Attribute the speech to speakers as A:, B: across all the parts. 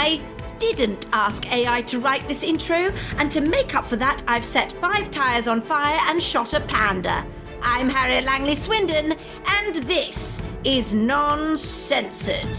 A: I didn't ask AI to write this intro, and to make up for that, I've set 5 tyres on fire and shot a panda. I'm Harriet Langley Swindon, and this is Non-Censored.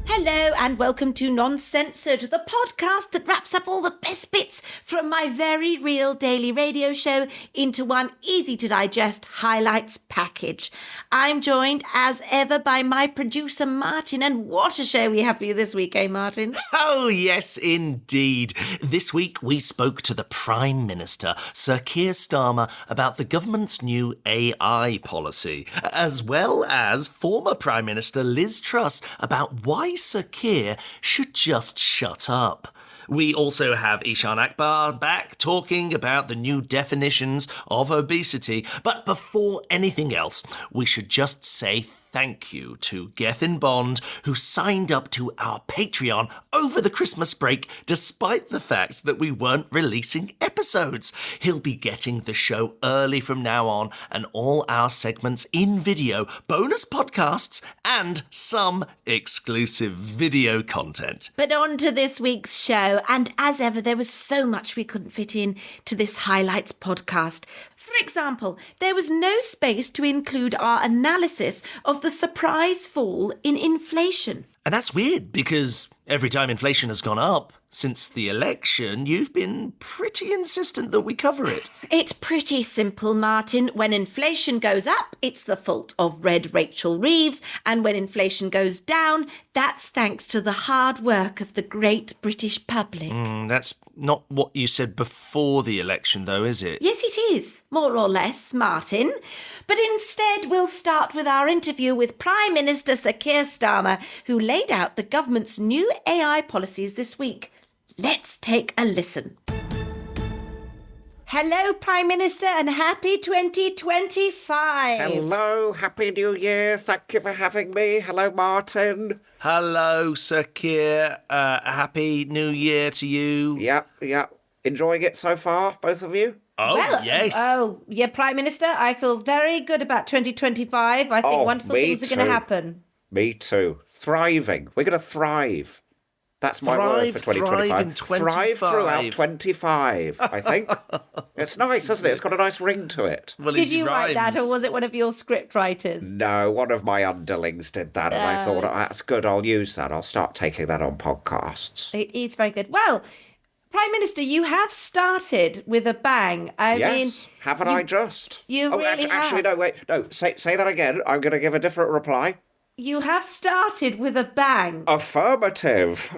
A: Hello and welcome to Non-Censored, the podcast that wraps up all the best bits from my very real daily radio show into one easy-to-digest highlights package. I'm joined, as ever, by my producer, Martin, and what a show we have for you this week, eh, Martin?
B: Oh, yes, indeed. This week we spoke to the Prime Minister, Sir Keir Starmer, about the government's new AI policy, as well as former Prime Minister Liz Truss about why Sir Keir should just shut up. We also have Eshaan Akbar back talking about the new definitions of obesity. But before anything else, we should just say thank you to Gethin Bond, who signed up to our Patreon over the Christmas break, despite the fact that we weren't releasing episodes. He'll be getting the show early from now on, and all our segments in video, bonus podcasts, and some exclusive video content.
A: But on to this week's show, and as ever, there was so much we couldn't fit in to this highlights podcast. For example, there was no space to include our analysis of the surprise fall in inflation.
B: And that's weird, because every time inflation has gone up since the election, you've been pretty insistent that we cover it.
A: It's pretty simple, Martin. When inflation goes up, it's the fault of Red Rachel Reeves. And when inflation goes down, that's thanks to the hard work of the great British public.
B: That's not what you said before the election, though, is it?
A: Yes, it is, more or less, Martin. But instead, we'll start with our interview with Prime Minister Sir Keir Starmer, who laid out the government's new AI policies this week. Let's take a listen. Hello, Prime Minister, and happy 2025.
C: Hello, Happy New Year. Thank you for having me. Hello, Martin.
B: Hello, Sir Keir. Happy New Year to you.
C: Yeah. Enjoying it so far, both of you?
B: Oh,
A: well,
B: yes.
A: Oh, yeah, Prime Minister, I feel very good about 2025. I think wonderful things are going to happen.
C: Me too. Thriving. We're going to thrive. That's my word for 2025. Thrive throughout 25, I think. It's nice, isn't it? It's got a nice ring to it.
B: Well,
A: did you write that, or was it one of your script writers?
C: No, one of my underlings did that, and I thought, that's good, I'll use that. I'll start taking that on podcasts.
A: It is very good. Well, Prime Minister, you have started with a bang. I mean,
C: haven't I just?
A: You really
C: actually,
A: have.
C: no, wait. No, say that again. I'm going to give a different reply.
A: You have started with a bang.
C: Affirmative.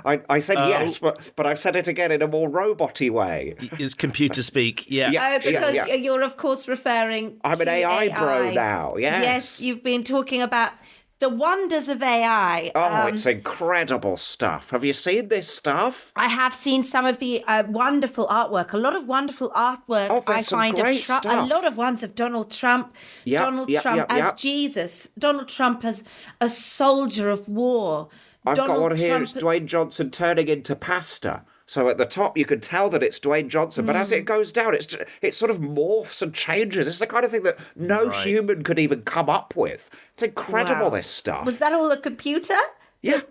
C: I said yes, but I've said it again in a more robot-y way.
B: It's computer speak, yeah.
A: Because you're, of course, referring
C: I'm an AI bro now, yes.
A: Yes, you've been talking about the wonders of AI.
C: Oh, it's incredible stuff. Have you seen this stuff?
A: I have seen some of the wonderful artwork. A lot of wonderful artwork.
C: Oh, there's some great stuff.
A: A lot of ones of Donald Trump. Donald Trump as Jesus. Donald Trump as a soldier of war.
C: I've got one here. It's Dwayne Johnson turning into pasta. So at the top, you can tell that it's Dwayne Johnson, but as it goes down, it sort of morphs and changes. It's the kind of thing that no human could even come up with. It's incredible, this stuff.
A: Was that all a computer?
C: Yeah.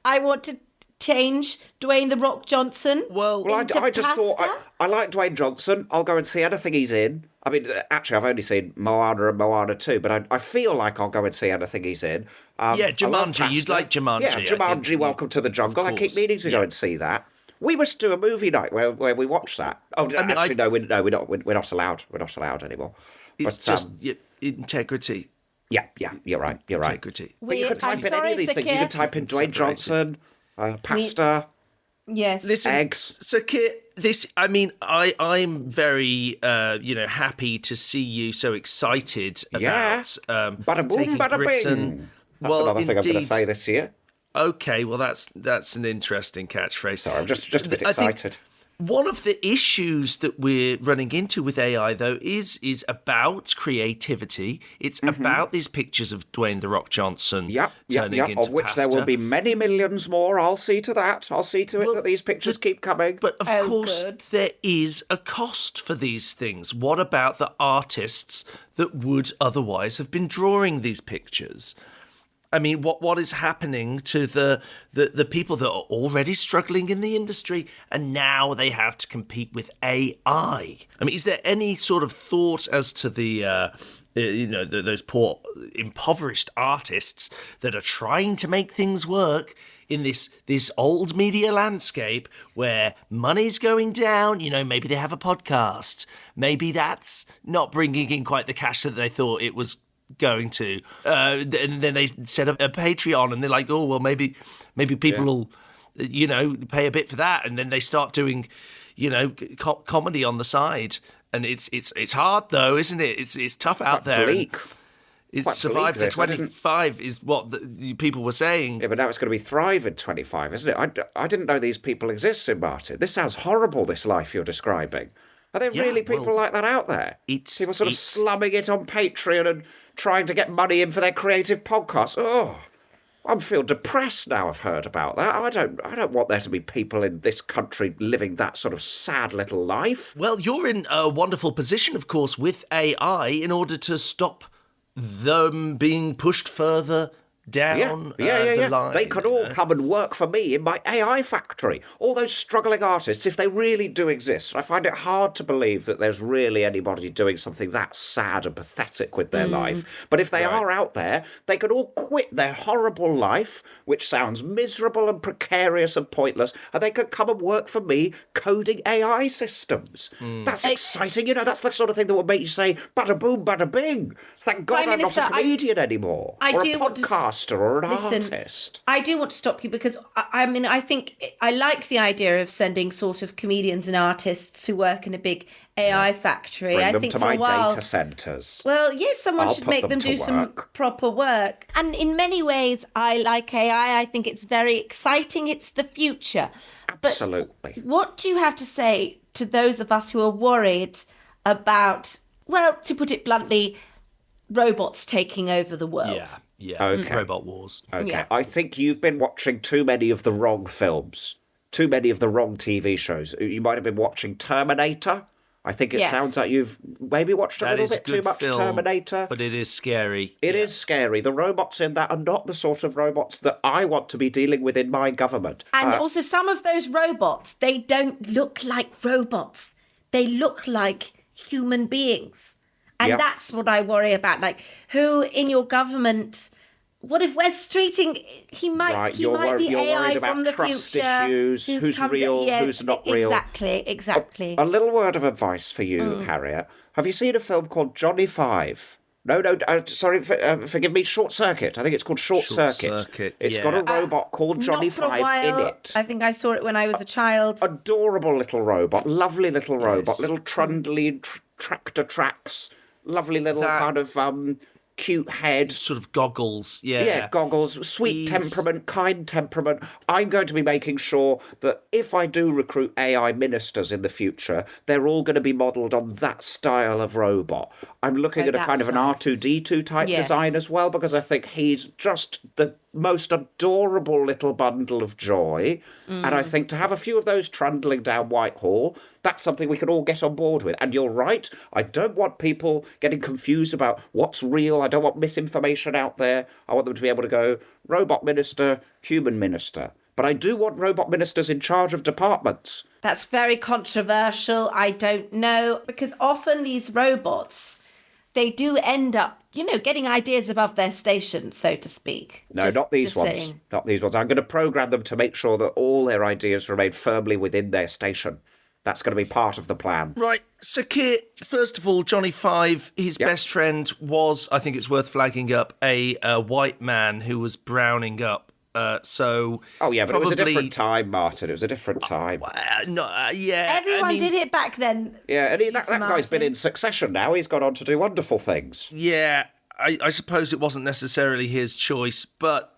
A: I want to change Dwayne "The Rock" Johnson.
C: I just thought, I like Dwayne Johnson. I'll go and see anything he's in. I mean, actually, I've only seen Moana and Moana 2, but I feel like I'll go and see anything he's in.
B: Jumanji. You'd like Jumanji.
C: Yeah, Jumanji, Welcome to the Jungle. I keep meaning to go and see that. We must do a movie night where we watch that. Oh, we're not. We're not allowed. We're not allowed anymore.
B: It's just integrity.
C: Yeah, you're right.
B: Integrity.
C: But you can type in any of these things. You can type in Dwayne Johnson, pasta.
A: Yes.
B: Listen,
C: eggs.
B: So, Kit, I'm very, happy to see you so excited about
C: bada boom,
B: taking
C: bada
B: Britain.
C: bing. That's another thing I'm going to say this year.
B: Okay, well, that's an interesting catchphrase.
C: Sorry, I'm just a bit excited.
B: One of the issues that we're running into with AI, though, is about creativity. It's about these pictures of Dwayne "The Rock" Johnson turning into
C: of which
B: pasta.
C: there will be many millions more. I'll see to that. I'll see to it that these pictures keep coming.
B: But of course, there is a cost for these things. What about the artists that would otherwise have been drawing these pictures? I mean, what is happening to the people that are already struggling in the industry, and now they have to compete with AI? I mean, is there any sort of thought as to those poor impoverished artists that are trying to make things work in this old media landscape where money's going down? Maybe they have a podcast. Maybe that's not bringing in quite the cash that they thought it was going to. And then they set up a Patreon, and they're like, oh, well, maybe people will, pay a bit for that. And then they start doing, comedy on the side. And it's hard though, isn't it? It's tough out there.
C: Bleak.
B: It's survived to 25 is what the people were saying.
C: Yeah, but now it's going to be thrive in 25, isn't it? I didn't know these people existed, Martin. This sounds horrible, this life you're describing. Are there really people like that out there? People sort of slumming it on Patreon and trying to get money in for their creative podcasts. Oh, I feel depressed now I've heard about that. I don't want there to be people in this country living that sort of sad little life.
B: Well, you're in a wonderful position, of course, with AI in order to stop them being pushed further down the line.
C: They could all come and work for me in my AI factory. All those struggling artists, if they really do exist. I find it hard to believe that there's really anybody doing something that sad and pathetic with their life. But if they are out there, they could all quit their horrible life, which sounds miserable and precarious and pointless, and they could come and work for me coding AI systems. That's exciting. That's the sort of thing that would make you say, bada boom, bada bing. Thank God I'm not a comedian anymore. Or a podcaster. Or an artist.
A: I do want to stop you because I think I like the idea of sending sort of comedians and artists who work in a big AI factory.
C: Bring
A: I
C: them
A: think
C: to
A: for
C: my
A: a while,
C: data centres.
A: Well, yes, someone should make them do some proper work. And in many ways, I like AI. I think it's very exciting. It's the future.
C: Absolutely.
A: But what do you have to say to those of us who are worried about, well, to put it bluntly, robots taking over the world?
B: Yeah.
C: Okay.
B: Robot wars.
C: Okay.
A: Yeah.
C: I think you've been watching too many of the wrong films, too many of the wrong TV shows. You might have been watching Terminator. I think it sounds like you've maybe watched a little bit too much Terminator.
B: But it is scary.
C: It is scary. The robots in that are not the sort of robots that I want to be dealing with in my government.
A: And also some of those robots, they don't look like robots. They look like human beings. And that's what I worry about. Like, who in your government? What if Wes Streeting? He might be AI from the
C: trust
A: future.
C: Issues, who's real, who's not real.
A: Exactly.
C: A little word of advice for you, Harriet. Have you seen a film called Johnny Five? No, sorry, forgive me, Short Circuit. I think it's called Short Circuit. It's got a robot called Johnny Five in it.
A: I think I saw it when I was a child.
C: Adorable little robot, lovely little robot, little trundly tractor tracks. Lovely little kind of cute head.
B: Sort of goggles,
C: Yeah, goggles, sweet temperament, kind temperament. I'm going to be making sure that if I do recruit AI ministers in the future, they're all going to be modelled on that style of robot. I'm looking at a kind of an R2-D2 type design as well, because I think he's just the most adorable little bundle of joy. And I think to have a few of those trundling down Whitehall, that's something we can all get on board with. And you're right, I don't want people getting confused about what's real. I don't want misinformation out there. I want them to be able to go, robot minister, human minister. But I do want robot ministers in charge of departments.
A: That's very controversial. I don't know. Because often these robots, they do end up, getting ideas above their station, so to speak.
C: No, not these ones. Not these ones. I'm going to program them to make sure that all their ideas remain firmly within their station. That's going to be part of the plan.
B: Right. So, Keir, first of all, Johnny Five, his best friend was, I think it's worth flagging up, a white man who was browning up. But
C: it was a different time, Martin. It was a different time.
A: Everyone did it back then.
C: Yeah, and that guy's been in Succession now. He's gone on to do wonderful things.
B: Yeah, I suppose it wasn't necessarily his choice, but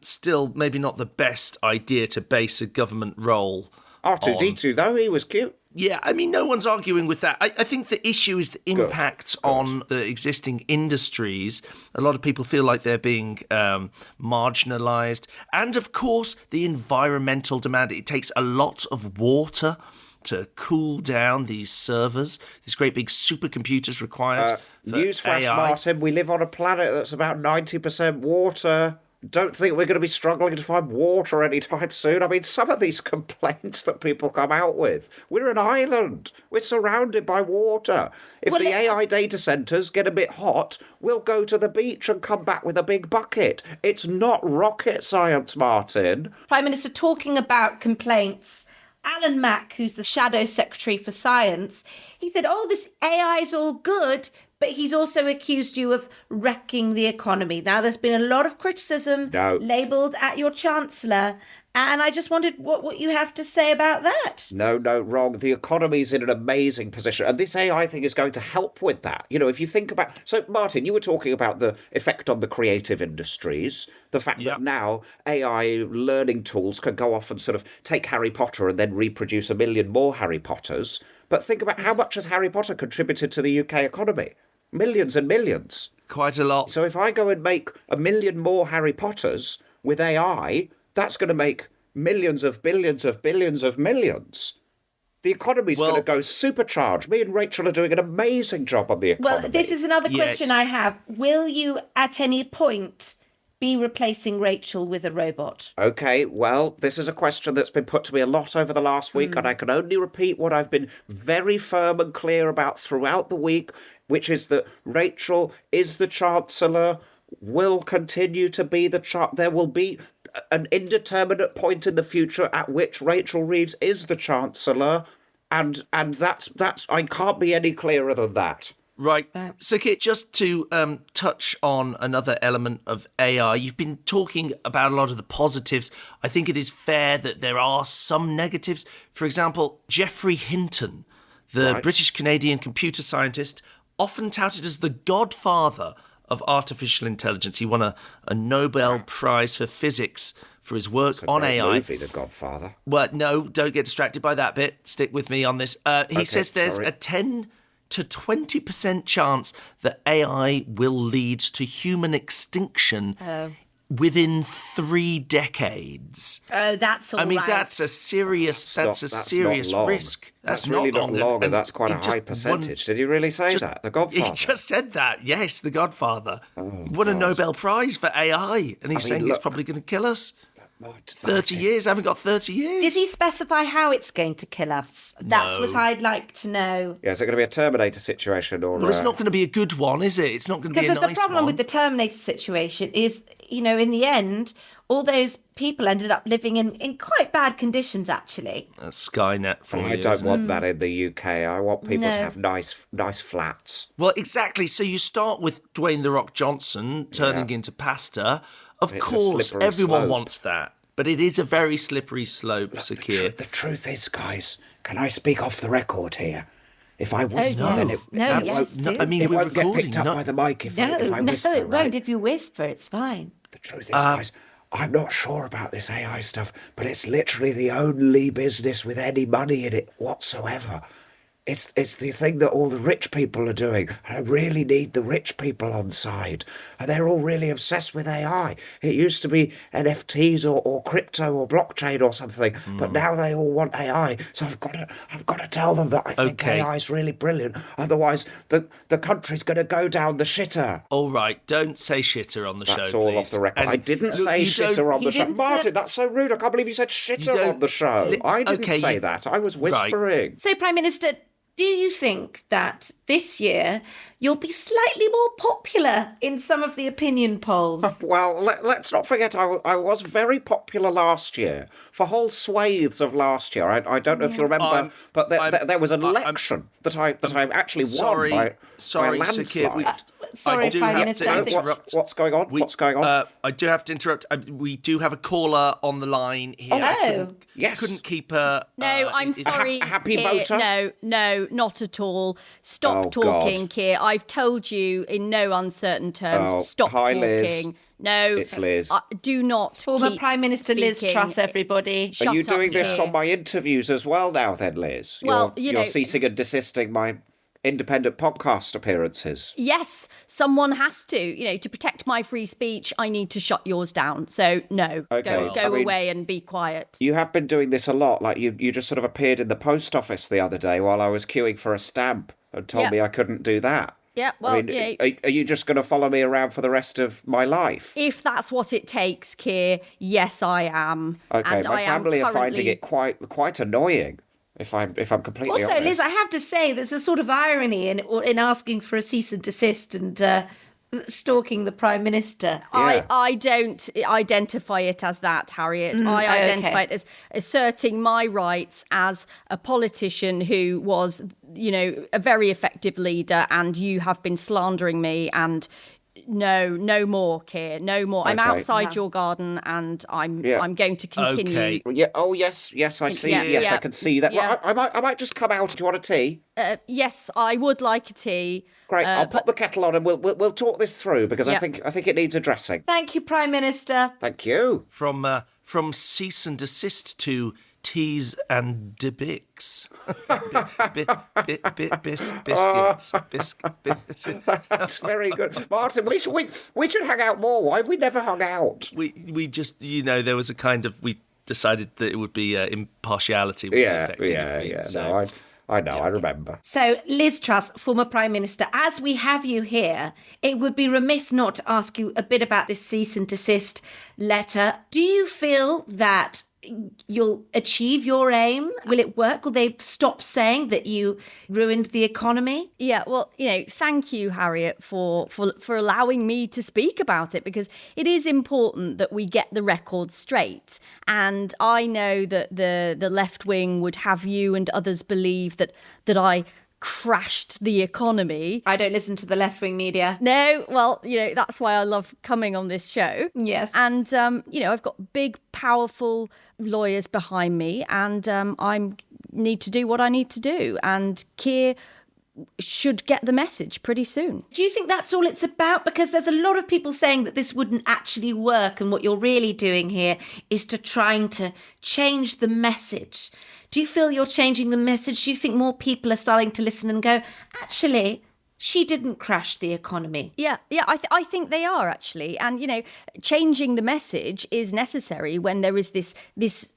B: still maybe not the best idea to base a government role
C: R2-D2, though, he was cute.
B: Yeah, I mean, no one's arguing with that. I think the issue is the impact on the existing industries. A lot of people feel like they're being marginalised. And, of course, the environmental demand. It takes a lot of water to cool down these servers, these great big supercomputers required for
C: Newsflash,
B: AI.
C: Martin, we live on a planet that's about 90% water. don't think we're going to be struggling to find water anytime soon. I mean, some of these complaints that people come out with. We're an island. We're surrounded by water. If the AI data centres get a bit hot, we'll go to the beach and come back with a big bucket. It's not rocket science, Martin.
A: Prime Minister, talking about complaints, Alan Mack, who's the Shadow Secretary for Science, he said, this AI is all good, but he's also accused you of wrecking the economy. Now, there's been a lot of criticism labelled at your Chancellor, and I just wondered what you have to say about that.
C: No, wrong. The economy's in an amazing position, and this AI thing is going to help with that. You know, if you think about... So, Martin, you were talking about the effect on the creative industries, the fact that now AI learning tools can go off and sort of take Harry Potter and then reproduce 1 million more Harry Potters. But think about how much has Harry Potter contributed to the UK economy? Millions and millions.
B: Quite a lot.
C: So if I go and make 1 million more Harry Potters with AI, that's going to make millions of billions of billions of millions. The economy's going to go supercharged. Me and Rachel are doing an amazing job on the economy.
A: Well, this is another question I have. Will you at any point be replacing Rachel with a robot?
C: OK, well, this is a question that's been put to me a lot over the last week, and I can only repeat what I've been very firm and clear about throughout the week, which is that Rachel is the Chancellor, will continue to be the Chancellor. There will be an indeterminate point in the future at which Rachel Reeves is the Chancellor, and that's I can't be any clearer than that.
B: Right. So, Kit, just to touch on another element of AI, you've been talking about a lot of the positives. I think it is fair that there are some negatives. For example, Geoffrey Hinton, the British-Canadian computer scientist, often touted as the godfather of artificial intelligence. He won a Nobel Prize for Physics for his work on AI.
C: Movie, The Godfather.
B: Well, no, don't get distracted by that bit. Stick with me on this. He says there's a 10 to 20% chance that AI will lead to human extinction within 3 decades.
A: Oh, that's all right.
B: I mean, that's a serious risk.
C: That's really not long, and that's quite a high percentage. Did you really say that? The Godfather?
B: He just said that, yes, The Godfather. Won a Nobel Prize for AI, and he's saying it's probably going to kill us. 30 years? I haven't got 30 years.
A: Did he specify how it's going to kill us? That's what I'd like to know.
C: Yeah, is it going to be a Terminator situation? Or
B: well, it's not going to be a good one, is it? It's not going to be a nice one.
A: Because the problem with the Terminator situation is, in the end, all those people ended up living in quite bad conditions, actually.
B: That's Skynet for you.
C: I don't want that in the UK. I want people to have nice flats.
B: Well, exactly. So you start with Dwayne "The Rock" Johnson turning into pasta. Of course, everyone wants that. But it is a very slippery slope, Sir Keir.
C: The truth is, guys, can I speak off the record here? If I whisper,
A: then
C: it won't get picked up by the mic if I whisper.
A: No, it won't. If you whisper, it's fine.
C: The truth is, guys, I'm not sure about this AI stuff, but it's literally the only business with any money in it whatsoever. It's the thing that all the rich people are doing. And I really need the rich people on side. And they're all really obsessed with AI. It used to be NFTs or crypto or blockchain or something. But now they all want AI. So I've got to tell them that I think AI is really brilliant. Otherwise, the country's going to go down the shitter.
B: All right, don't say shitter on the show,
C: That's all
B: please.
C: off the record.
B: And
C: I didn't say shitter on the show. Martin, that's so rude. I can't believe you said shitter on the show. I didn't say that. I was whispering.
A: So, Prime Minister, do you think that this year you'll be slightly more popular in some of the opinion polls?
C: Well, let's not forget I was very popular last year, for whole swathes of last year. I don't know if you remember, but there was an election that I actually won by a landslide.
A: Sorry, Prime Minister.
C: What's going on? What's going on?
B: I do have to interrupt. We do have a caller on the line here.
A: Oh,
C: yes.
B: Couldn't keep her.
D: No, I'm sorry.
C: A happy
D: Keir.
C: voter?
D: No, not at all. Stop talking,
C: God.
D: Keir. I've told you in no uncertain terms. Stop talking.
C: Liz.
D: No,
C: it's Liz.
D: Do not.
A: Former Prime Minister Liz Truss, everybody.
C: Are you doing this on my interviews as well now, then, Liz?
D: Well,
C: you're ceasing and desisting my independent podcast appearances.
D: Yes, someone has to. To protect my free speech, I need to shut yours down. So no, go away and be quiet.
C: You have been doing this a lot. Like you just sort of appeared in the post office the other day while I was queuing for a stamp and told me I couldn't do that.
D: Yeah, well,
C: I mean, are you just going to follow me around for the rest of my life?
D: If that's what it takes, Keir, yes, I am.
C: Okay,
D: and
C: my family are finding it quite annoying. If I'm completely honest.
A: Also, Liz, I have to say, there's a sort of irony in asking for a cease and desist and stalking the Prime Minister.
C: Yeah.
D: I don't identify it as that, Harriet. I identify it as asserting my rights as a politician who was, a very effective leader, and you have been slandering me, and no more, Keir, no more.
C: Okay.
D: I'm outside your garden, and I'm going to continue.
B: Okay.
C: Yeah. Oh yes, I see.
D: Yeah,
C: yes,
D: yeah,
C: I can see that.
D: yeah.
C: Well, I might just come out. Do you want a tea?
D: Yes, I would like a tea.
C: Great. I'll pop the kettle on and we'll talk this through because
D: Yeah.
C: I think it needs addressing.
A: Thank you, Prime Minister.
C: Thank you.
B: From cease and desist to teas and debicks. Biscuits.
C: That's very good, Martin. We should hang out more. Why have we never hung out?
B: We just, there was a kind of, we decided that it would be impartiality. Would be effective
C: Yeah.
B: So,
C: No, I know. I remember.
A: So, Liz Truss, former Prime Minister, as we have you here, it would be remiss not to ask you a bit about this cease and desist letter. Do you feel that you'll achieve your aim? Will it work? Will they stop saying that you ruined the economy?
D: Yeah, well, thank you, Harriet, for allowing me to speak about it, because it is important that we get the record straight. And I know that the left wing would have you and others believe that I crashed the economy.
A: I don't listen to the left-wing media.
D: No, well, that's why I love coming on this show.
A: Yes.
D: And, I've got big, powerful lawyers behind me, and I need to do what I need to do. And Keir should get the message pretty soon.
A: Do you think that's all it's about? Because there's a lot of people saying that this wouldn't actually work, and what you're really doing here is trying to change the message. Do you feel you're changing the message? Do you think more people are starting to listen and go, actually, she didn't crash the economy?
D: Yeah, I think they are, actually. And, changing the message is necessary when there is this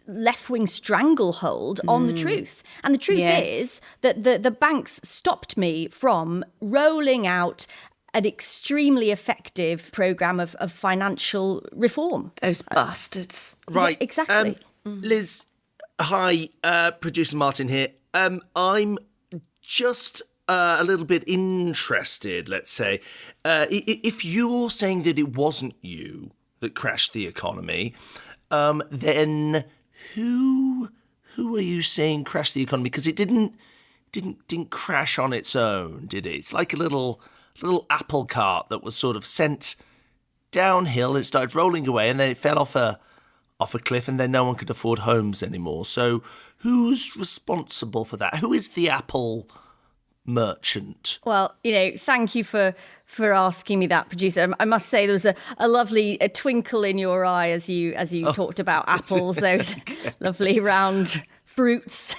D: left-wing stranglehold on the truth. And the truth is that the banks stopped me from rolling out an extremely effective programme of financial reform.
A: Those bastards.
B: right.
D: Yeah, exactly.
B: Liz, hi, producer Martin here. I'm just a little bit interested, let's say. If you're saying that it wasn't you that crashed the economy, then who are you saying crashed the economy? Because it didn't crash on its own, did it? It's like a little apple cart that was sort of sent downhill. It started rolling away, and then it fell off a cliff, and then no one could afford homes anymore. So who's responsible for that? Who is the apple merchant?
D: Well, thank you for asking me that, producer. I must say there was a lovely twinkle in your eye as you talked about apples, those lovely round fruits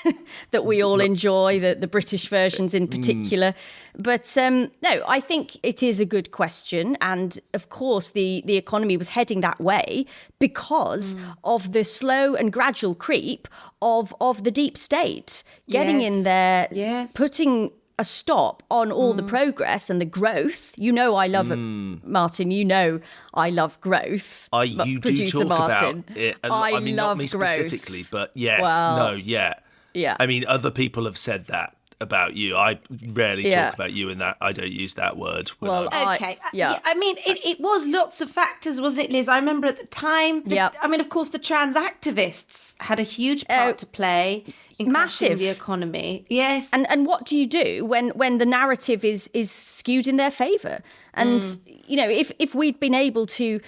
D: that we all enjoy, the British versions in particular. But no, I think it is a good question. And of course, the economy was heading that way because of the slow and gradual creep of the deep state getting in there, putting a stop on all the progress and the growth. I love it, Martin. I love growth.
B: You do talk
D: Martin.
B: about it.
D: I
B: mean,
D: love
B: not me
D: growth.
B: specifically, but yes,
D: Yeah.
B: I mean, other people have said that about you. I rarely talk about you in that. I don't use that word.
A: Okay. I mean, it was lots of factors, wasn't it, Liz? I remember at the time. I mean, of course, the trans activists had a huge part to play in crashing the economy. Yes.
D: And what do you do when the narrative is skewed in their favour? And if we'd been able to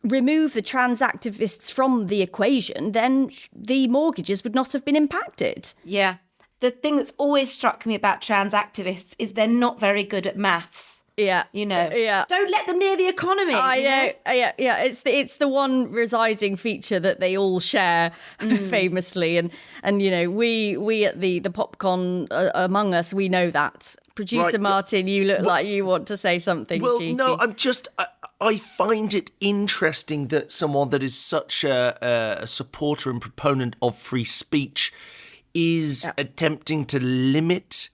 D: remove the trans activists from the equation, then the mortgages would not have been impacted.
A: Yeah. The thing that's always struck me about trans activists is they're not very good at maths.
D: Yeah.
A: Yeah. Don't let them near the economy.
D: I know. Yeah. It's the one residing feature that they all share famously. And we at the PopCon among us, we know that. Producer Martin, you look like you want to say something.
B: Well,
D: cheeky.
B: no, I find it interesting that someone that is such a supporter and proponent of free speech is attempting to limit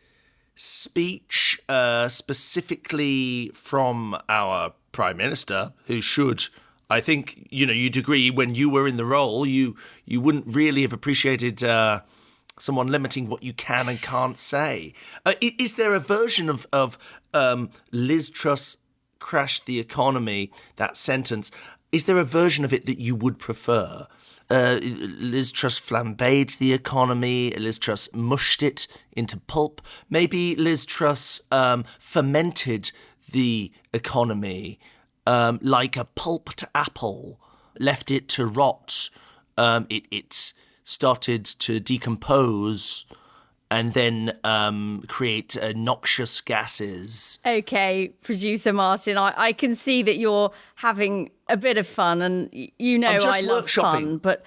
B: speech, specifically from our Prime Minister, who should, I think, you'd agree when you were in the role, you wouldn't really have appreciated someone limiting what you can and can't say. Is there a version of Liz Truss crashed the economy, that sentence, is there a version of it that you would prefer? Liz Truss flambéed the economy, Liz Truss mushed it into pulp. Maybe Liz Truss fermented the economy like a pulped apple, left it to rot. It started to decompose and then create noxious gases.
D: Okay, Producer Martin, I can see that you're having a bit of fun, and I love fun, but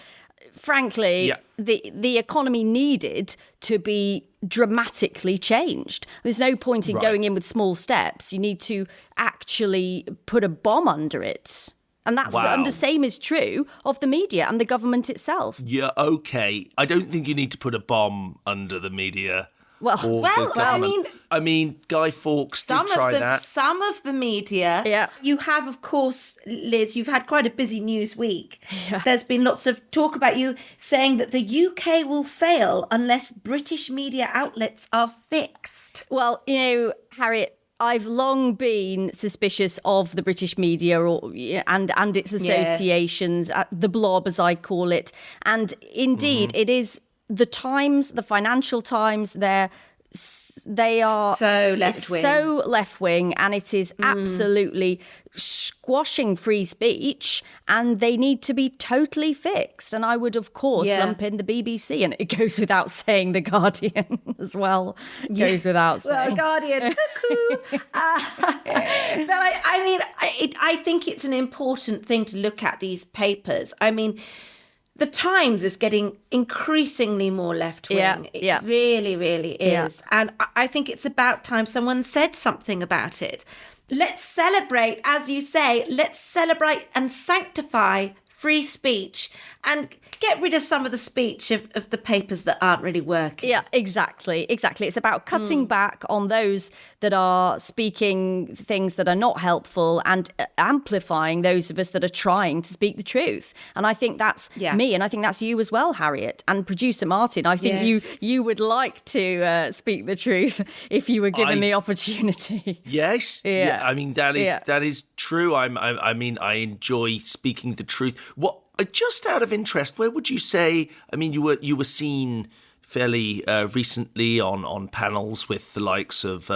D: frankly, the economy needed to be dramatically changed. There's no point in going in with small steps. You need to actually put a bomb under it. And and the same is true of the media and the government itself.
B: Yeah, okay. I don't think you need to put a bomb under the media. I mean, Guy Fawkes did try that.
A: Some of the media.
D: Yeah.
A: You have, of course, Liz, you've had quite a busy news week. Yeah. There's been lots of talk about you saying that the UK will fail unless British media outlets are fixed.
D: Well, Harriet, I've long been suspicious of the British media and its associations, the blob, as I call it. And indeed, it is the Times, the Financial Times, they are
A: so left-wing.
D: So left-wing, and it is absolutely squashing free speech, and they need to be totally fixed. And I would, of course, lump in the BBC, and it goes without saying The Guardian as well. It goes without saying.
A: Well, Guardian, cuckoo. But I think it's an important thing to look at these papers. I mean, the Times is getting increasingly more left-wing. It really, really is. Yeah. And I think it's about time someone said something about it. Let's celebrate, as you say, let's celebrate and sanctify free speech and get rid of some of the speech of the papers that aren't really working.
D: Yeah, exactly. It's about cutting back on those that are speaking things that are not helpful and amplifying those of us that are trying to speak the truth. And I think that's me, and I think that's you as well, Harriet. And Producer Martin, I think you would like to speak the truth if you were given the opportunity.
B: Yes. Yeah. I mean, that is true. I mean, I enjoy speaking the truth. What? Just out of interest, where would you say? I mean, you were seen fairly recently on panels with the likes of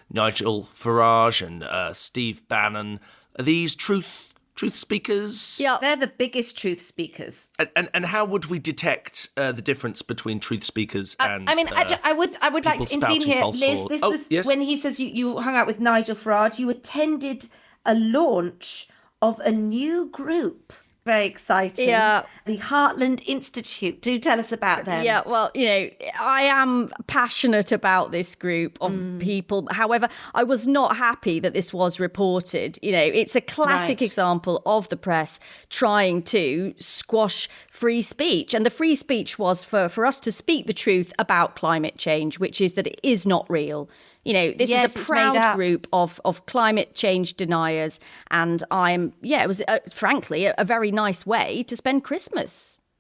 B: Nigel Farage and Steve Bannon. Are these truth speakers?
A: Yeah, they're the biggest truth speakers.
B: And how would we detect the difference between truth speakers and?
A: I would like to intervene here, Liz. This was when he says you hung out with Nigel Farage. You attended a launch of a new group. Very exciting.
D: Yeah.
A: The Heartland Institute. Do tell us about them.
D: Yeah, well, I am passionate about this group of people. However, I was not happy that this was reported. It's a classic example of the press trying to squash free speech. And the free speech was for us to speak the truth about climate change, which is that it is not real. This is a proud group of climate change deniers. And it was, frankly, a very nice way to spend Christmas.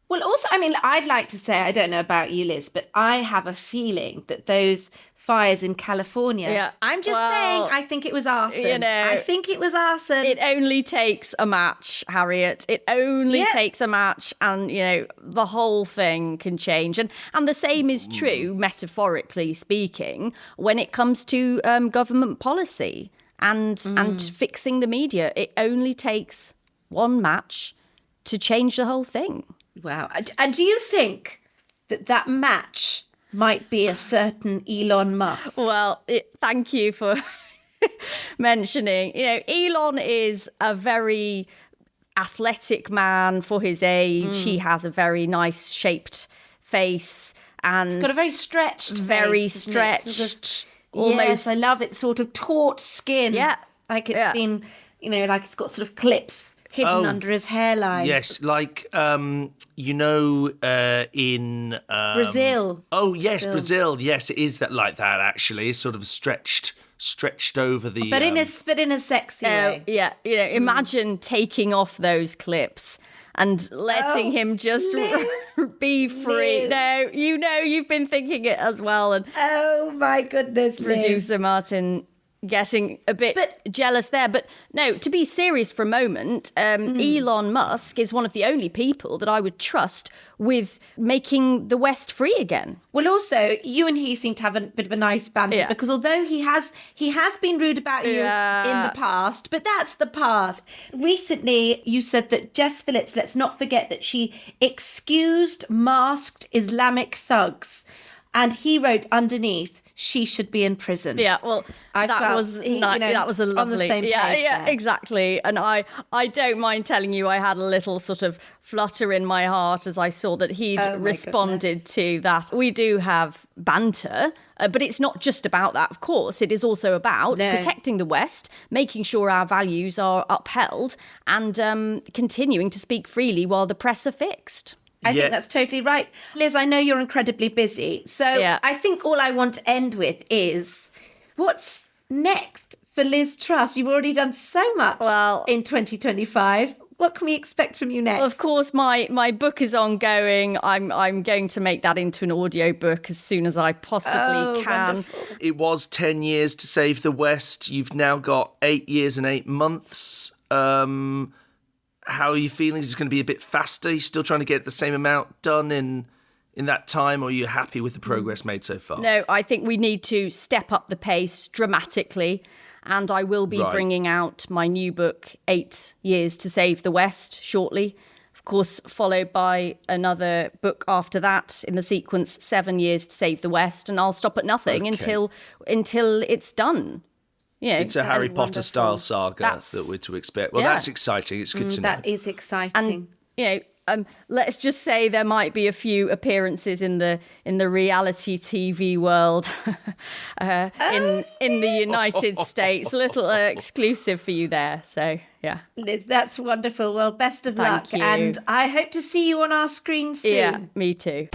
A: Well, also, I'd like to say, I don't know about you, Liz, but I have a feeling that those fires in California, I'm just saying, I think it was arson. I think it was arson.
D: It only takes a match, Harriet. It only takes a match, and, the whole thing can change. And the same is true, metaphorically speaking, when it comes to government policy and fixing the media. It only takes one match to change the whole thing.
A: Wow. And do you think that match might be a certain Elon Musk?
D: Well, thank you for mentioning. Elon is a very athletic man for his age. He has a very nice shaped face. And
A: he's got a very stretched face, almost. Yes, I love it. Sort of taut skin.
D: Yeah.
A: Like it's been, like it's got sort of clips hidden under his hairline.
B: Yes, like, in...
A: Brazil.
B: Oh, yes, Brazil. Yes, it is like that, actually. It's sort of stretched over the...
A: But in a sexy way.
D: Yeah, imagine taking off those clips and letting him just be free.
A: Liz.
D: No, you've been thinking it as well. And
A: oh my goodness,
D: Producer Martin getting a bit jealous there. But no, to be serious for a moment, Elon Musk is one of the only people that I would trust with making the West free again.
A: Well, also, you and he seem to have a bit of a nice banter because although he has been rude about you in the past, but that's the past. Recently, you said that Jess Phillips, let's not forget that she excused masked Islamic thugs. And he wrote underneath, she should be in prison.
D: Yeah, well, that was a lovely...
A: On the same page
D: yeah, exactly. And I don't mind telling you I had a little sort of flutter in my heart as I saw that he'd responded to that. We do have banter, but it's not just about that, of course. It is also about protecting the West, making sure our values are upheld, and continuing to speak freely while the press are fixed.
A: I think that's totally right. Liz, I know you're incredibly busy. So I think all I want to end with is what's next for Liz Truss? You've already done so much in 2025. What can we expect from you next?
D: Of course, my book is ongoing. I'm going to make that into an audiobook as soon as I possibly can.
A: Wonderful.
B: It was 10 years to save the West. You've now got 8 years and 8 months. How are you feeling? Is it going to be a bit faster? Are you still trying to get the same amount done in that time, or are you happy with the progress made so far?
D: No, I think we need to step up the pace dramatically, and I will be bringing out my new book, 8 Years to Save the West, shortly. Of course, followed by another book after that in the sequence, 7 Years to Save the West, and I'll stop at nothing until it's done.
B: It's a Harry Potter style saga that we're to expect. Well, that's exciting. It's good to know.
A: That is exciting.
D: And let's just say there might be a few appearances in the reality TV world in the United States. A little exclusive for you there. So yeah,
A: Liz, that's wonderful. Well, best of luck,
D: Thank you.
A: and I hope to see you on our screen soon.
D: Yeah, me too.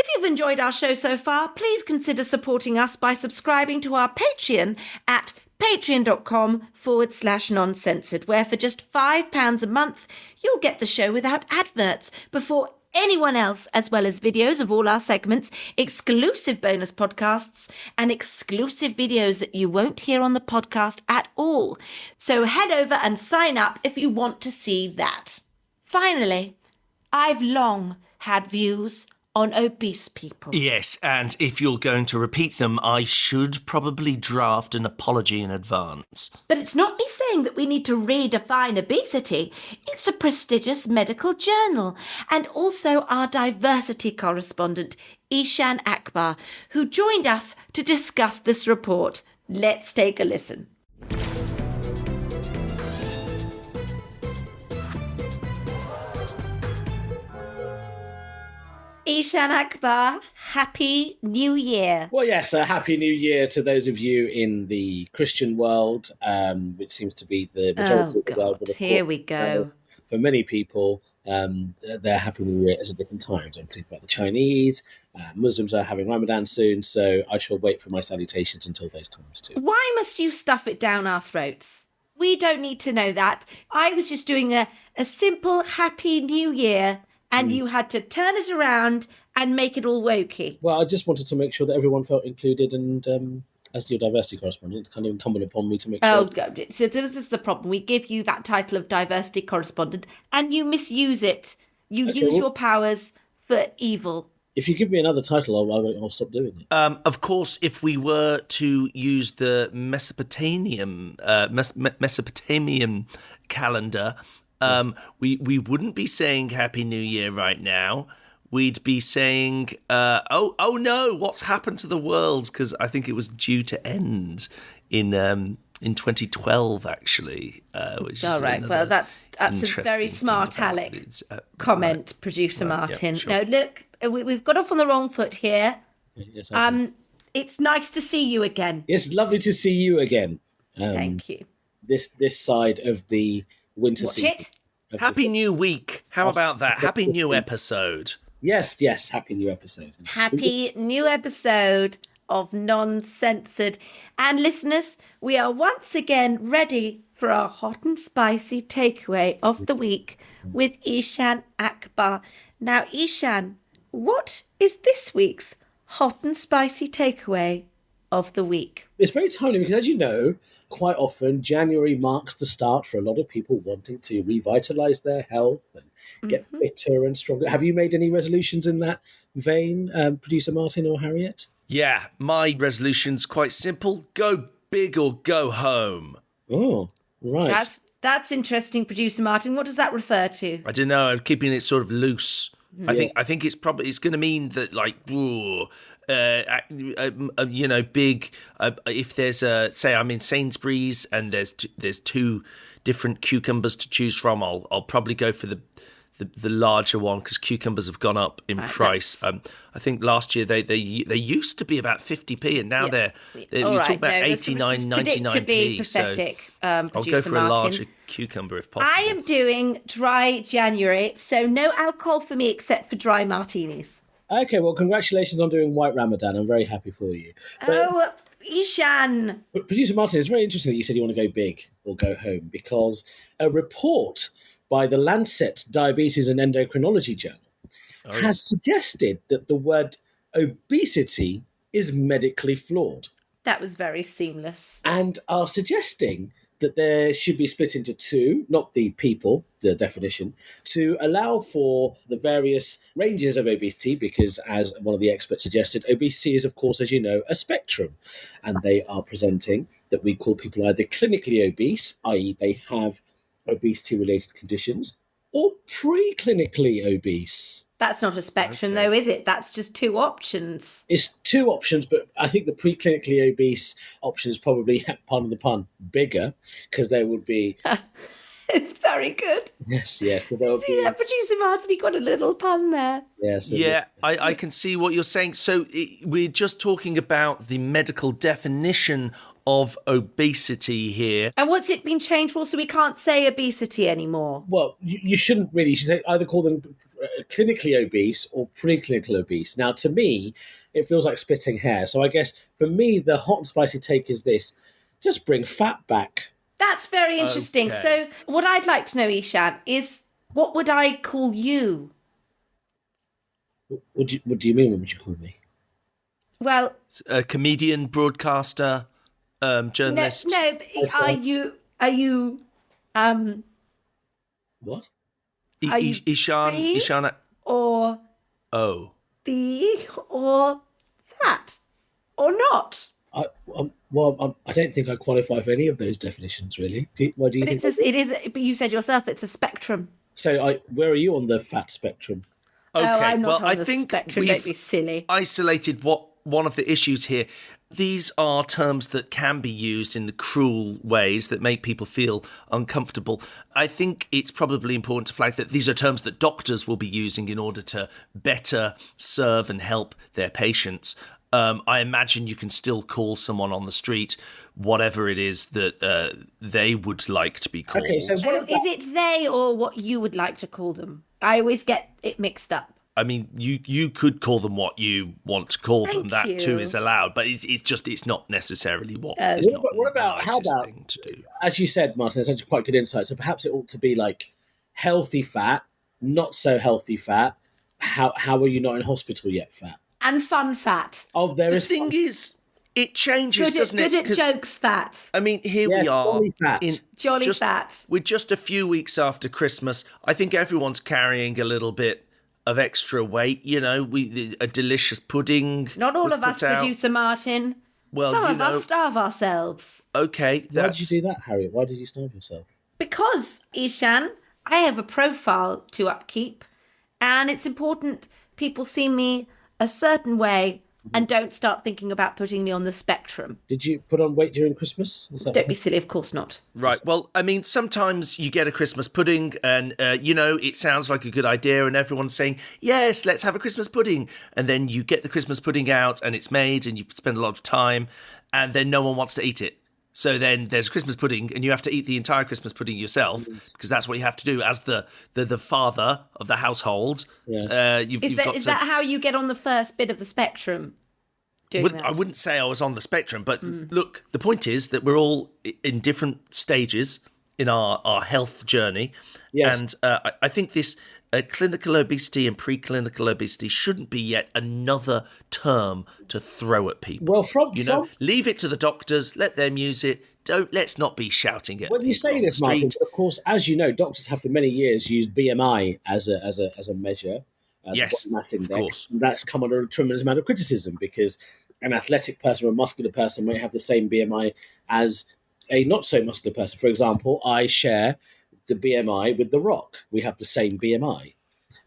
A: If you've enjoyed our show so far, please consider supporting us by subscribing to our Patreon at patreon.com/noncensored, where for just £5 a month, you'll get the show without adverts before anyone else, as well as videos of all our segments, exclusive bonus podcasts, and exclusive videos that you won't hear on the podcast at all. So head over and sign up if you want to see that. Finally, I've long had views on obese people.
B: Yes, and if you're going to repeat them, I should probably draft an apology in advance.
A: But it's not me saying that we need to redefine obesity. It's a prestigious medical journal, and also our diversity correspondent, Eshaan Akbar, who joined us to discuss this report. Let's take a listen. Eshaan Akbar, Happy New Year.
E: Well, yes, a Happy New Year to those of you in the Christian world, which seems to be the majority of the world. But of
A: here
E: course,
A: we go.
E: For many people, their Happy New Year is at different times. I'm thinking about the Chinese. Muslims are having Ramadan soon, so I shall wait for my salutations until those times too.
A: Why must you stuff it down our throats? We don't need to know that. I was just doing a simple Happy New Year, and you had to turn it around and make it all wokey.
E: Well, I just wanted to make sure that everyone felt included, and as your diversity correspondent, it's kind of incumbent upon me to make sure.
A: Oh, God. So this is the problem. We give you that title of diversity correspondent, and you misuse it. You use your powers for evil.
E: If you give me another title, I'll stop doing it.
B: Of course, if we were to use the Mesopotamian calendar, we wouldn't be saying Happy New Year right now. We'd be saying, oh no, what's happened to the world? Because I think it was due to end in 2012, actually. Which
A: all
B: is
A: right, well, that's a very smart aleck comment, right. Producer Martin. Yeah, sure. No, look, we've got off on the wrong foot here.
E: Yes,
A: it's nice to see you again.
E: It's lovely to see you again.
A: Thank you.
E: this side of the winter
A: Watch
E: season.
A: it.
B: Happy New Week. How about that? Happy new episode.
E: Yes, happy new episode.
A: Happy new episode of Non-Censored. And listeners, we are once again ready for our hot and spicy takeaway of the week with Eshaan Akbar. Now, Eshaan, what is this week's hot and spicy takeaway of the week?
E: It's very timely because, as you know, quite often January marks the start for a lot of people wanting to revitalise their health and get fitter and stronger. Have you made any resolutions in that vein, Producer Martin or Harriet?
B: Yeah, my resolution's quite simple. Go big or go home.
E: Oh, right.
A: That's interesting, Producer Martin. What does that refer to?
B: I don't know. I'm keeping it sort of loose. I think it's going to mean that, like, big. If there's say I'm in Sainsbury's and there's two different cucumbers to choose from, I'll probably go for the larger one because cucumbers have gone up in price. I think last year they used to be about 50p and now they're you talk about 89, 99p.
A: Pathetic,
B: I'll go for
A: Martin.
B: a larger cucumber if possible.
A: I am doing dry January, so no alcohol for me except for dry martinis.
E: Okay, well, congratulations on doing White Ramadan. I'm very happy for you.
A: Eshaan.
E: But Producer Martin, it's very interesting that you said you want to go big or go home because a report by the Lancet Diabetes and Endocrinology Journal has suggested that the word obesity is medically flawed.
A: That was very seamless.
E: And are suggesting that there should be split into two, not the people, the definition, to allow for the various ranges of obesity, because as one of the experts suggested, obesity is, of course, as you know, a spectrum. And they are presenting that we call people either clinically obese, i.e. they have obesity-related conditions, or pre-clinically obese.
A: That's not a spectrum, though, is it? That's just two options.
E: It's two options, but I think the pre-clinically obese option is probably, pardon the pun, bigger, because there would be...
A: It's very good.
E: Yes. See
A: that, Producer Martin, he got a little pun there.
E: Yes.
B: I can see what you're saying. So we're just talking about the medical definition of obesity here.
A: And what's it been changed for? So we can't say obesity anymore.
E: Well, you shouldn't really. You should either call them clinically obese or pre-clinical obese. Now, to me, it feels like splitting hair. So I guess for me, the hot and spicy take is this: just bring fat back.
A: That's very interesting.
B: Okay.
A: So what I'd like to know, Eshaan, is what would I call you?
E: What do you mean? What would you call me?
A: Well,
B: A comedian, broadcaster, journalist.
A: No. Are you?
E: What?
B: Eshaan.
A: Or or that or not?
E: I don't think I qualify for any of those definitions, really. Why do you think?
A: It is. But you said yourself, it's a spectrum.
E: So, where are you on the fat spectrum?
B: Okay,
A: I'm not
B: well,
A: on
B: I
A: the
B: think
A: spectrum.
B: we've
A: Don't be silly.
B: isolated one of the issues here. These are terms that can be used in the cruel ways that make people feel uncomfortable. I think it's probably important to flag that these are terms that doctors will be using in order to better serve and help their patients. I imagine you can still call someone on the street whatever it is that they would like to be called.
E: Okay, so
A: Is it they or what you would like to call them? I always get it mixed up.
B: I mean, you could call them what you want to call them. That too is allowed, but it's not necessarily what. It's not
E: what about
B: the nicest thing to do?
E: As you said, Martin, that's actually quite good insight. So perhaps it ought to be like healthy fat, not so healthy fat. How are you not in hospital yet? Fat
A: and fun fat.
E: Oh,
B: The thing is, it changes, doesn't it?
A: Good at jokes fat.
B: I mean, here we are
A: Jolly fat.
B: We're just a few weeks after Christmas. I think everyone's carrying a little bit of extra weight. You know, a delicious pudding.
A: Not all of us, Producer Martin.
B: Well,
A: some of us starve ourselves.
B: Okay,
E: why did you do that, Harriet? Why did you starve yourself?
A: Because, Eshaan, I have a profile to upkeep, and it's important people see me a certain way and don't start thinking about putting me on the spectrum.
E: Did you put on weight during Christmas?
A: Don't be silly, of course not.
B: Right. Well, I mean, sometimes you get a Christmas pudding and, it sounds like a good idea and everyone's saying, yes, let's have a Christmas pudding. And then you get the Christmas pudding out and it's made and you spend a lot of time and then no one wants to eat it. So then there's Christmas pudding, and you have to eat the entire Christmas pudding yourself, because that's what you have to do as the father of the household.
E: Yes.
A: Is that how you get on the first bit of the spectrum?
B: I wouldn't say I was on the spectrum, but look, the point is that we're all in different stages in our health journey.
E: Yes.
B: And I think this clinical obesity and preclinical obesity shouldn't be yet another term to throw at people.
E: Well,
B: leave it to the doctors, let them use it. Let's not be shouting at
E: when you say this, Martin, of course, as you know, doctors have for many years used BMI as a measure.
B: Yes,
E: the body mass index.
B: Of course.
E: That's come under a tremendous amount of criticism because an athletic person or a muscular person might have the same BMI as a not so muscular person. For example, I share the BMI with The Rock. We have the same BMI.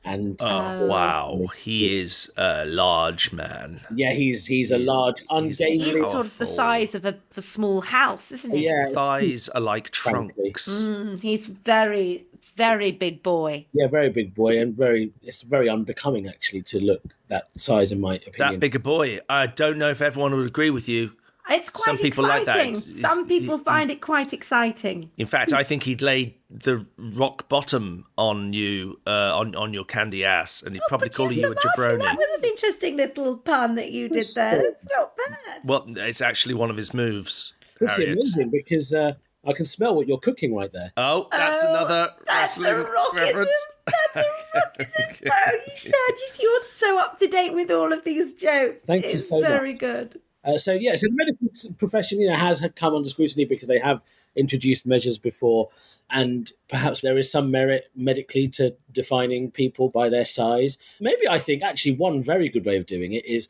E: And
B: wow, he is a large man.
E: Yeah, he's a large, ungainly.
A: He's sort of the size of a small house, isn't he?
B: Yeah, his thighs are like trunks.
A: He's very, very big boy.
E: Yeah, very big boy, and it's very unbecoming actually to look that size, in my opinion.
B: That big a boy. I don't know if everyone would agree with you.
A: It's quite
B: Some people
A: exciting.
B: like that.
A: Some people find it quite exciting.
B: In fact, I think he'd lay the rock bottom on you, on your candy ass, and he'd probably call you a jabroni.
A: That was an interesting little pun that you did there. It's not bad.
B: Well, it's actually one of his moves,
E: It's
B: Harriet.
E: amazing because I can smell what you're cooking right there.
B: Oh, that's another
A: That's a
B: wrestling
A: rockism.
B: reference.
A: That's a rockism. Oh, you're so up to date with all of these jokes.
E: Thank you so much.
A: It's very good.
E: So the medical profession, has come under scrutiny because they have introduced measures before, and perhaps there is some merit medically to defining people by their size. Maybe I think actually one very good way of doing it is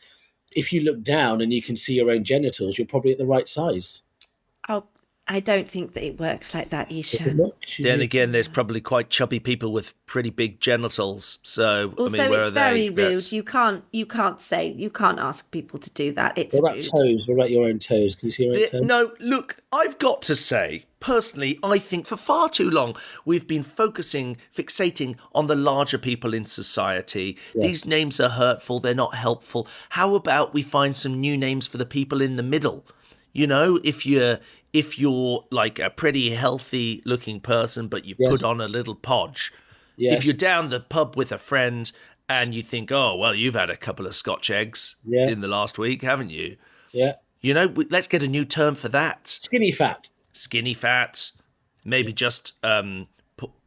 E: if you look down and you can see your own genitals, you're probably at the right size.
A: Oh, I don't think that it works like that, Eshaan.
B: Then again, there's probably quite chubby people with pretty big genitals. So
A: Also, it's very rude. You can't ask people to do that. It's
E: what about
A: rude.
E: toes? What about your own toes? Can you see your own toes?
B: No, look, I've got to say, personally, I think for far too long we've been fixating on the larger people in society. Yeah. These names are hurtful. They're not helpful. How about we find some new names for the people in the middle? If you're like a pretty healthy looking person, but you've put on a little podge. Yes. If you're down the pub with a friend and you think, oh, well, you've had a couple of Scotch eggs in the last week, haven't you?
E: Yeah.
B: Let's get a new term for that.
E: Skinny fat.
B: Skinny fat. Maybe just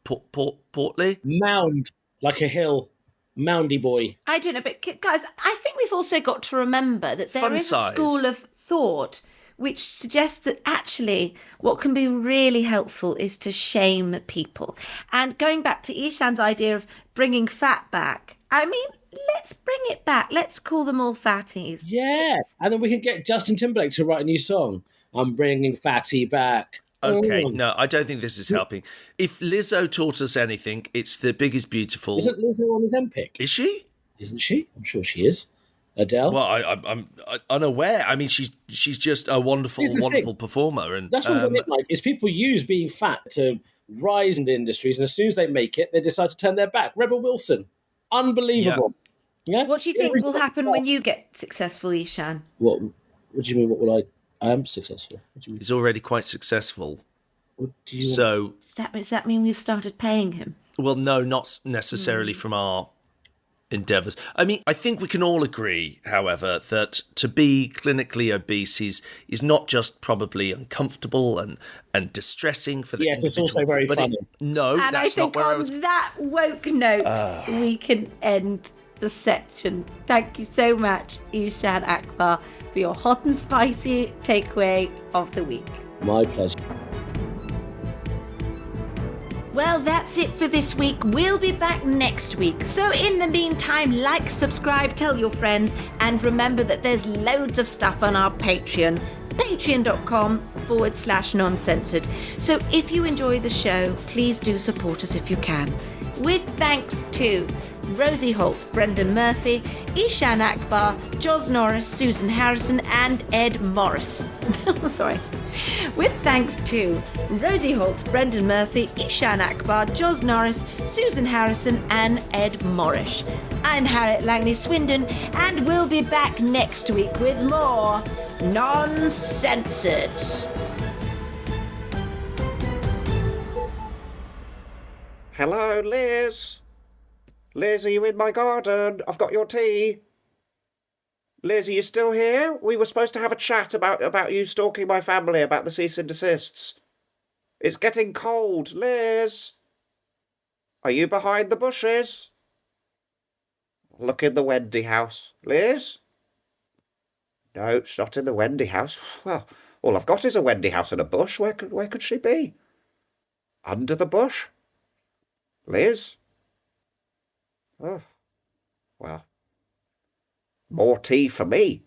B: portly.
E: Mound, like a hill. Moundy boy.
A: I don't know, but guys, I think we've also got to remember that there is a school of thought which suggests that actually what can be really helpful is to shame people. And going back to Eshaan's idea of bringing fat back, I mean, let's bring it back. Let's call them all fatties.
E: Yeah, and then we can get Justin Timberlake to write a new song. I'm bringing fatty back.
B: Okay, no, I don't think this is helping. If Lizzo taught us anything, it's the Big is Beautiful.
E: Isn't Lizzo on Ozempic?
B: Is she?
E: Isn't she? I'm sure she is. Adele?
B: Well, I'm unaware. I mean, she's just a wonderful performer, and
E: that's what I mean. Like, is people use being fat to rise in the industries, and as soon as they make it, they decide to turn their back. Rebel Wilson, unbelievable. Yeah.
A: What do you think will happen when you get successful, Eshaan?
E: What do you mean? What will I am successful? What do you mean?
B: He's already quite successful.
E: What do you
B: so
A: does that mean we've started paying him?
B: Well, no, not necessarily from our endeavours. I mean, I think we can all agree, however, that to be clinically obese is not just probably uncomfortable and distressing for the individual.
E: Yes, it's also very funny.
A: And I think on that woke note, we can end the section. Thank you so much, Eshaan Akbar, for your hot and spicy takeaway of the week.
E: My pleasure.
A: Well, that's it for this week. We'll be back next week. So in the meantime, like, subscribe, tell your friends, and remember that there's loads of stuff on our Patreon, patreon.com/noncensored. So if you enjoy the show, please do support us if you can. With thanks to Rosie Holt, Brendan Murphy, Eshaan Akbar, Jos Norris, Susan Harrison, and Ed Morris. Sorry. With thanks to Rosie Holt, Brendan Murphy, Eshaan Akbar, Jos Norris, Susan Harrison, and Ed Morrish. I'm Harriet Langley Swindon, and we'll be back next week with more Non-Censored.
C: Hello, Liz? Liz, are you in my garden? I've got your tea. Liz, are you still here? We were supposed to have a chat about you stalking my family, about the cease and desists. It's getting cold. Liz? Are you behind the bushes? Look in the Wendy house. Liz? No, it's not in the Wendy house. Well, all I've got is a Wendy house and a bush. Where could she be? Under the bush? Liz? Oh, well, more tea for me.